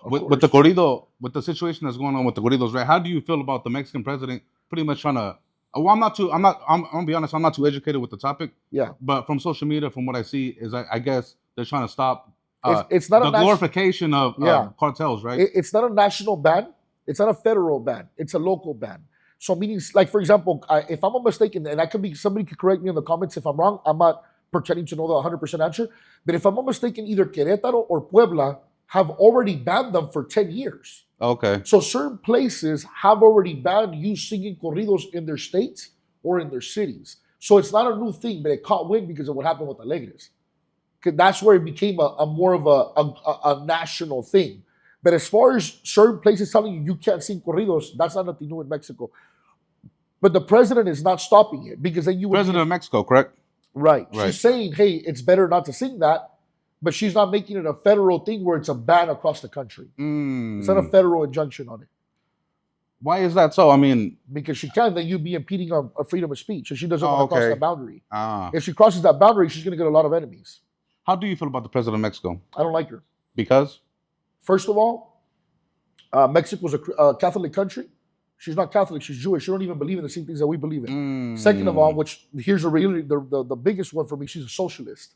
with the corrido, with the situation that's going on with the corridos, right? How do you feel about the Mexican president pretty much trying to? Well, I'm gonna be honest. I'm not too educated with the topic. Yeah. But from social media, from what I see, is I guess they're trying to stop it's not the a glorification of cartels, right? It's not a national ban. It's not a federal ban. It's a local ban. So meaning, like for example, if I'm not mistaken, and somebody could correct me in the comments if I'm wrong. I'm not pretending to know the 100% answer. But if I'm not mistaken, either Querétaro or Puebla have already banned them for 10 years. Okay. So certain places have already banned you singing corridos in their states or in their cities. So it's not a new thing, but it caught wind because of what happened with Alegres. That's where it became a more of a national thing. But as far as certain places telling you can't sing corridos, that's not nothing new in Mexico. But the president is not stopping it because then you would President of Mexico, correct? Right. She's saying, hey, it's better not to sing that, but she's not making it a federal thing where it's a ban across the country. It's not a federal injunction on it. Why is that so? I mean, because she can, then you'd be impeding on a freedom of speech, and she doesn't want to cross that boundary. Ah. If she crosses that boundary, she's going to get a lot of enemies. How do you feel about the president of Mexico? I don't like her. Because? First of all, Mexico's a Catholic country. She's not Catholic, she's Jewish. She don't even believe in the same things that we believe in. Second of all, which here's the reality, the biggest one for me, she's a socialist.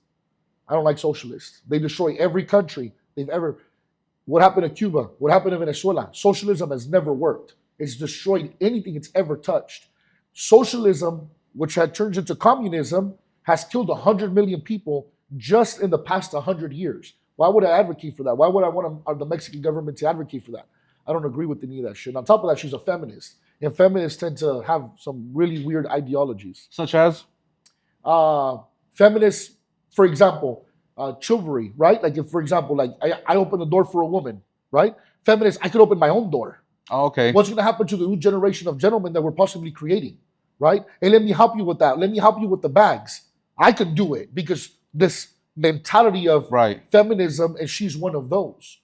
I don't like socialists. They destroy every country they've ever. What happened to Cuba? What happened to Venezuela? Socialism has never worked. It's destroyed anything it's ever touched. Socialism, which had turned into communism, has killed 100 million people just in the past 100 years. Why would I advocate for that? Why would I want the Mexican government to advocate for that? I don't agree with any of that shit. On top of that, she's a feminist. And feminists tend to have some really weird ideologies. Such as? Feminists, for example, chivalry, right? Like if, for example, like I open the door for a woman, right? Feminists, I could open my own door. Oh, okay. What's going to happen to the new generation of gentlemen that we're possibly creating, right? Hey, let me help you with that. Let me help you with the bags. I can do it because this mentality of feminism, and she's one of those.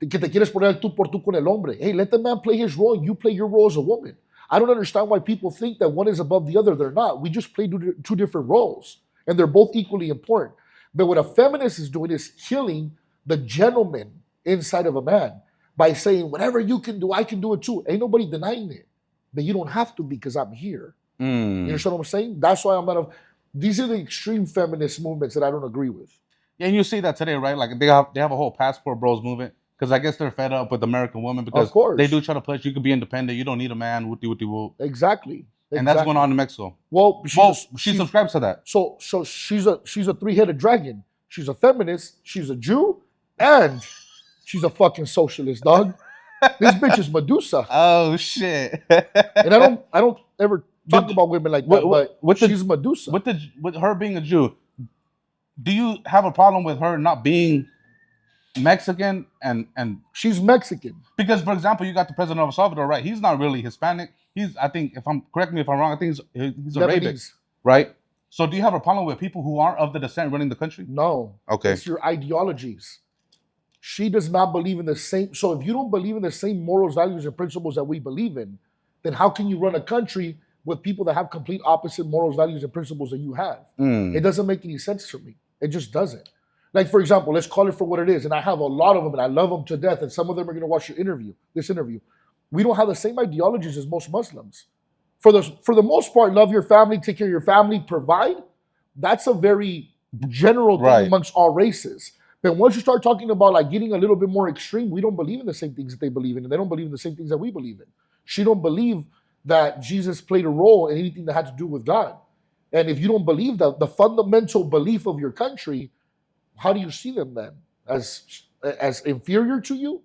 Que te quieres poner el tú por tú con el hombre. Hey, let the man play his role and you play your role as a woman. I don't understand why people think that one is above the other. They're not. We just play two different roles, and they're both equally important. But what a feminist is doing is killing the gentleman inside of a man by saying, whatever you can do, I can do it too. Ain't nobody denying it. But you don't have to because I'm here. You understand what I'm saying? That's why I'm out of... These are the extreme feminist movements that I don't agree with. Yeah, and you see that today, right? Like they have a whole passport bros movement. Because I guess they're fed up with American women because they do try to push you can be independent. You don't need a man. Whoop-de-whoop-de-whoop. Exactly. And that's going on in Mexico. Well, she subscribes to that. So she's a three-headed dragon. She's a feminist. She's a Jew, and she's a fucking socialist, dog. This bitch is Medusa. Oh shit. And I don't ever talk about women like that, but she's Medusa. With her being a Jew, do you have a problem with her not being Mexican and she's Mexican? Because, for example, you got the president of El Salvador, right? He's not really Hispanic. I think, correct me if I'm wrong, I think he's Arabic, right? So do you have a problem with people who aren't of the descent running the country? No. Okay. It's your ideologies. She does not believe in the same. So if you don't believe in the same morals, values, and principles that we believe in, then how can you run a country with people that have complete opposite morals, values, and principles that you have? It doesn't make any sense to me. It just doesn't. Like, for example, let's call it for what it is. And I have a lot of them, and I love them to death. And some of them are going to watch this interview. We don't have the same ideologies as most Muslims. For the most part, love your family, take care of your family, provide. That's a very general thing amongst all races. But once you start talking about like getting a little bit more extreme, we don't believe in the same things that they believe in, and they don't believe in the same things that we believe in. She don't believe that Jesus played a role in anything that had to do with God. And if you don't believe that, the fundamental belief of your country, how do you see them then? As inferior to you?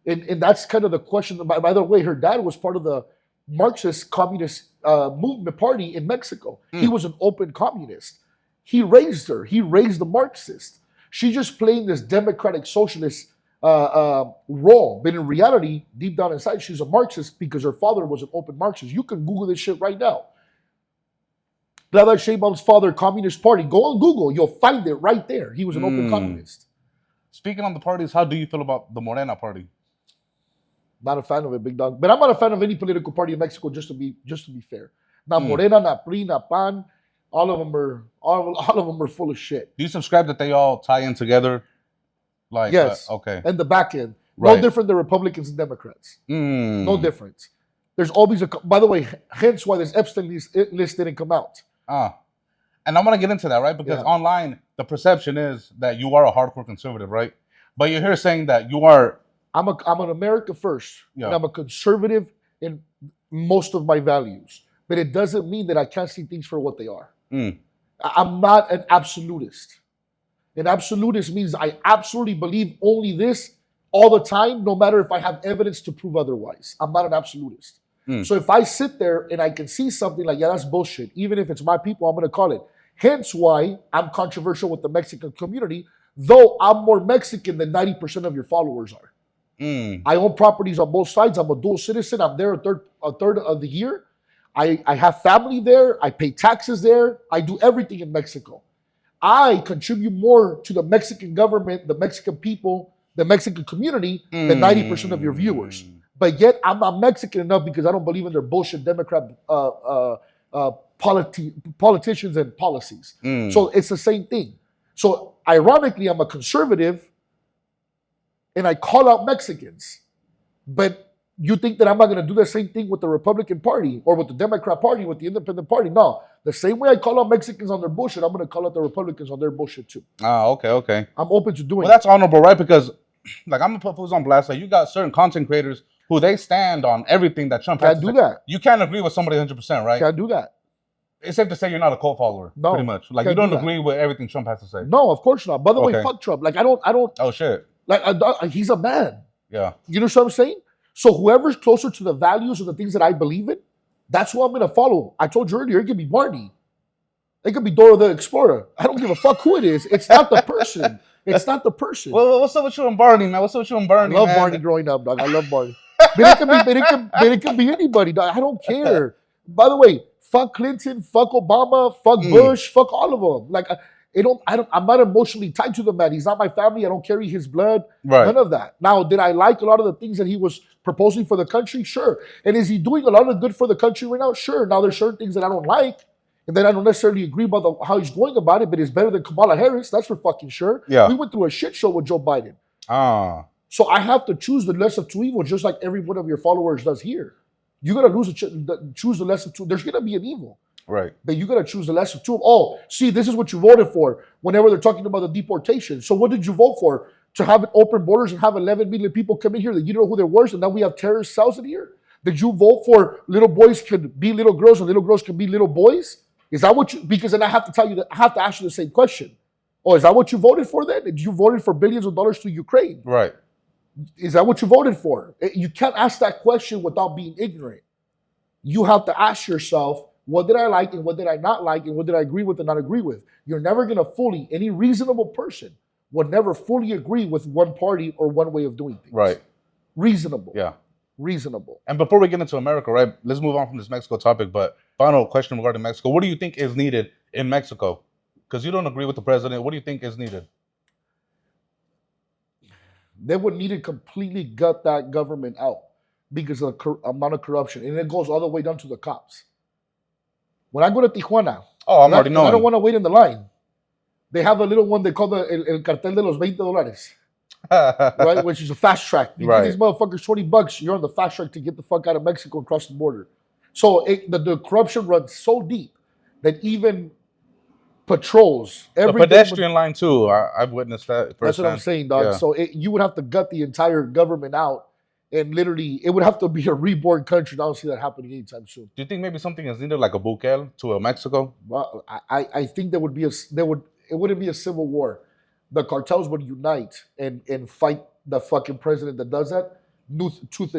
And that's kind of the question. By the way, her dad was part of the Marxist communist movement party in Mexico. He was an open communist. He raised her. He raised the Marxist. She's just playing this democratic socialist role. But in reality, deep down inside, she's a Marxist because her father was an open Marxist. You can Google this shit right now. Claudia Sheinbaum's father, Communist Party. Go on Google. You'll find it right there. He was an open communist. Speaking on the parties, how do you feel about the Morena party? Not a fan of it, big dog. But I'm not a fan of any political party in Mexico, just to be fair. Not Morena, not PRI, not PAN. All of them are full of shit. Do you subscribe that they all tie in together? Like, yes. Okay. And the back end. No Right. different than Republicans and Democrats. Mm. No difference. There's always by the way, hence why this Epstein list didn't come out. And I'm gonna get into that, right? Because online, the perception is that you are a hardcore conservative, right? But you're here saying that you are. I'm an America first, Yeah. and I'm a conservative in most of my values. But it doesn't mean that I can't see things for what they are. I'm not an absolutist. An absolutist means I absolutely believe only this all the time, no matter if I have evidence to prove otherwise. I'm not an absolutist. So if I sit there and I can see something like, yeah, that's bullshit, even if it's my people, I'm going to call it. Hence why I'm controversial with the Mexican community, though I'm more Mexican than 90% of your followers are. I own properties on both sides. I'm a dual citizen. I'm there a third of the year. I have family there. I pay taxes there. I do everything in Mexico. I contribute more to the Mexican government, the Mexican people, the Mexican community than 90% of your viewers. But yet I'm not Mexican enough because I don't believe in their bullshit Democrat politicians and policies. So it's the same thing. So ironically, I'm a conservative and I call out Mexicans. But you think that I'm not going to do the same thing with the Republican Party or with the Democrat Party, with the Independent Party? No. The same way I call out Mexicans on their bullshit, I'm going to call out the Republicans on their bullshit too. Okay. I'm open to doing Well, that's honorable, right? Because, like, I'm going to put fools on blast. Like, you got certain content creators who they stand on everything that Trump has to say. Can't do that. You can't agree with somebody 100%, right? Can't do that. It's safe to say you're not a cult follower, pretty much. Like, you don't agree with everything Trump has to say. No, of course not. By the way, fuck Trump. Like, I don't. Oh, shit. Like, he's a man. Yeah. You know what I'm saying? So whoever's closer to the values or the things that I believe in, that's who I'm going to follow. I told you earlier, it could be Barney. It could be Dora the Explorer. I don't give a fuck who it is. It's not the person. It's not the person. Well, what's up with you and Barney, man? What's up with you and Barney, I love Barney growing up, dog. I love Barney. But it can be anybody, dog. I don't care. By the way, fuck Clinton, fuck Obama, fuck Bush, fuck all of them. Like, I'm not emotionally tied to the man. He's not my family. I don't carry his blood. Right. None of that. Now, did I like a lot of the things that he was proposing for the country? Sure. And is he doing a lot of good for the country right now? Sure. Now, there's certain things that I don't like, and then I don't necessarily agree about how he's going about it, but it's better than Kamala Harris. That's for fucking sure. Yeah. We went through a shit show with Joe Biden. So I have to choose the less of two evils, just like every one of your followers does here. You got to choose the less of two. There's going to be an evil. Right. But you got to choose the lesser two. Oh, see, this is what you voted for whenever they're talking about the deportation. So what did you vote for? To have open borders and have 11 million people come in here that you don't know who they're worse, and now we have terrorist cells in here? Did you vote for little boys could be little girls and little girls can be little boys? Is that what you, because then I have to tell you that I have to ask you the same question. Oh, is that what you voted for then? Did you voted for billions of dollars to Ukraine? Right. Is that what you voted for? You can't ask that question without being ignorant. You have to ask yourself, what did I like and what did I not like and what did I agree with and not agree with? You're never going to any reasonable person would never fully agree with one party or one way of doing things. Right. Reasonable. Yeah. Reasonable. And before we get into America, right, let's move on from this Mexico topic, but final question regarding Mexico. What do you think is needed in Mexico? Because you don't agree with the president. What do you think is needed? They would need to completely gut that government out because of the amount of corruption. And it goes all the way down to the cops. When I go to Tijuana, I'm already knowing. I don't want to wait in the line. They have a little one they call el cartel de los $20, right? Which is a fast track. You give these motherfuckers $20, you're on the fast track to get the fuck out of Mexico and cross the border. So the corruption runs so deep that even patrols. The pedestrian line too. I've witnessed that. That's what I'm saying, dog. Yeah. So you would have to gut the entire government out. And literally, it would have to be a reborn country. I don't see that happening anytime soon. Do you think maybe something is needed, like a Bukele to a Mexico? Well, I think there would be it wouldn't be a civil war. The cartels would unite and fight the fucking president that does that, tooth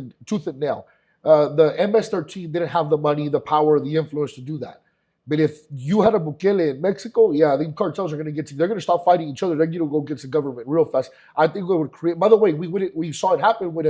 and nail. The MS-13 didn't have the money, the power, the influence to do that. But if you had a Bukele in Mexico, yeah, the cartels are going to get to. They're going to stop fighting each other. They're going to go against the government real fast. I think it would create. By the way, we saw it happen when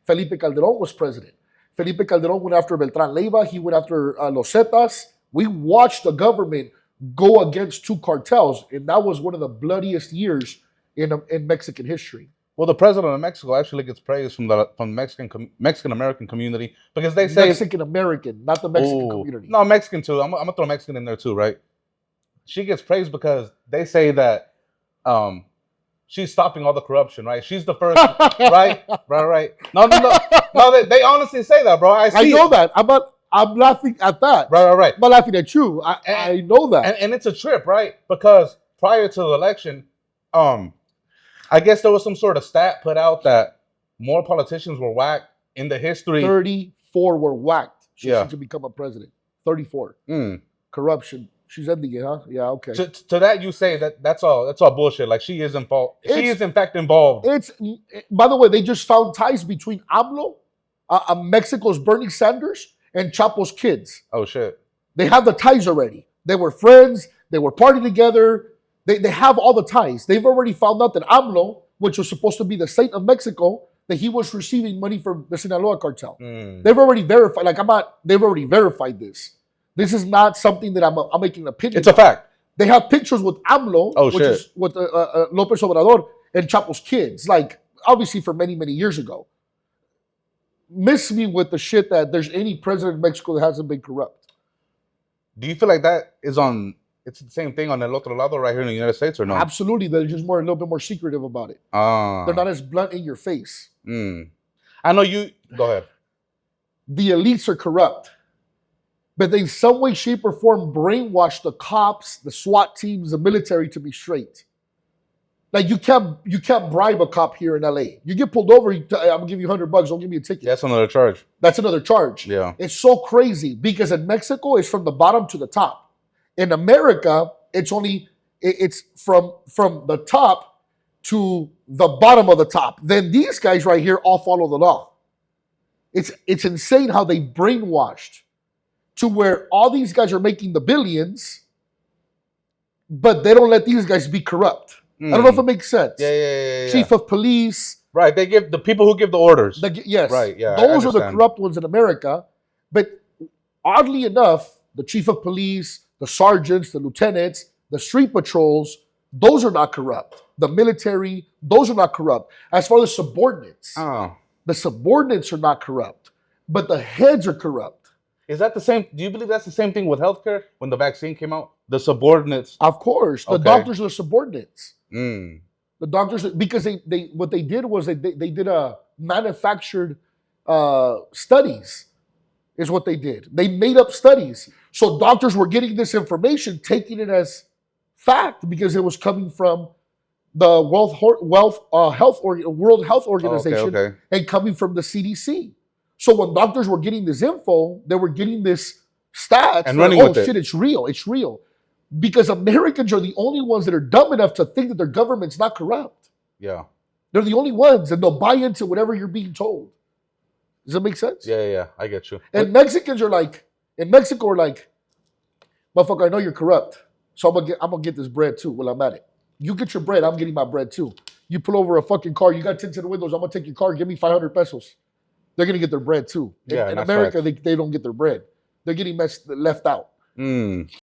Felipe Calderón was president. Felipe Calderón went after Beltrán Leiva. He went after Los Zetas. We watched the government go against two cartels, and that was one of the bloodiest years in Mexican history. Well, the president of Mexico actually gets praise from the Mexican American community because they say Mexican American, not the Mexican community. No, Mexican too. I'm gonna throw Mexican in there too, right? She gets praised because they say that she's stopping all the corruption, right? She's the first, right? Right. No, they honestly say that, bro. I know that. I'm laughing at that. Right. I'm not laughing at you. I know that. And it's a trip, right? Because prior to the election, I guess there was some sort of stat put out that more politicians were whacked in the history. 34 were whacked. She should become a president. 34. Corruption. She's ending it, huh? Yeah, okay. To that you say that's all bullshit. Like she is involved. She is in fact involved. By the way, they just found ties between AMLO, Mexico's Bernie Sanders, and Chapo's kids. Oh shit. They have the ties already. They were friends. They were partying together. They have all the ties. They've already found out that AMLO, which was supposed to be the saint of Mexico, that he was receiving money from the Sinaloa cartel. They've already verified. They've already verified this. This is not something that I'm making an opinion. It's a fact. They have pictures with AMLO, which is with Lopez Obrador and Chapo's kids, like obviously for many, many years ago. Miss me with the shit that there's any president of Mexico that hasn't been corrupt. Do you feel like that is on? It's the same thing on El Otro Lado right here in the United States, or no? Absolutely, they're just a little bit more secretive about it. They're not as blunt in your face. I know you. Go ahead. The elites are corrupt. But they in some way, shape, or form brainwash the cops, the SWAT teams, the military to be straight. Like you can't bribe a cop here in LA. You get pulled over, I'm gonna give you $100, don't give me a ticket. That's another charge. That's another charge. Yeah. It's so crazy because in Mexico it's from the bottom to the top. In America, it's from the top to the bottom of the top. Then these guys right here all follow the law. It's insane how they brainwashed to where all these guys are making the billions, but they don't let these guys be corrupt. I don't know if it makes sense. Yeah. Chief of police. Right, they give the people who give the orders. Yes. Right, yeah. Those are the corrupt ones in America. But oddly enough, the chief of police, the sergeants, the lieutenants, the street patrols, those are not corrupt. The military, those are not corrupt. As far as subordinates, the subordinates are not corrupt, but the heads are corrupt. Is that the same? Do you believe that's the same thing with healthcare when the vaccine came out? The subordinates. Of course, the doctors are the subordinates. The doctors, because they what they did was they did a manufactured studies, is what they did. They made up studies, so doctors were getting this information, taking it as fact because it was coming from the World Health Organization and coming from the CDC. So when doctors were getting this info, they were getting this stats. And running with it. Shit, it's real. It's real. Because Americans are the only ones that are dumb enough to think that their government's not corrupt. Yeah. They're the only ones, and they'll buy into whatever you're being told. Does that make sense? Yeah. I get you. And Mexicans are like, in Mexico are like, motherfucker, I know you're corrupt, so I'm gonna get this bread too while I'm at it. You get your bread, I'm getting my bread too. You pull over a fucking car, you got tinted windows, I'm gonna take your car, give me 500 pesos. They're going to get their bread too. In America, they don't get their bread. They're getting left out.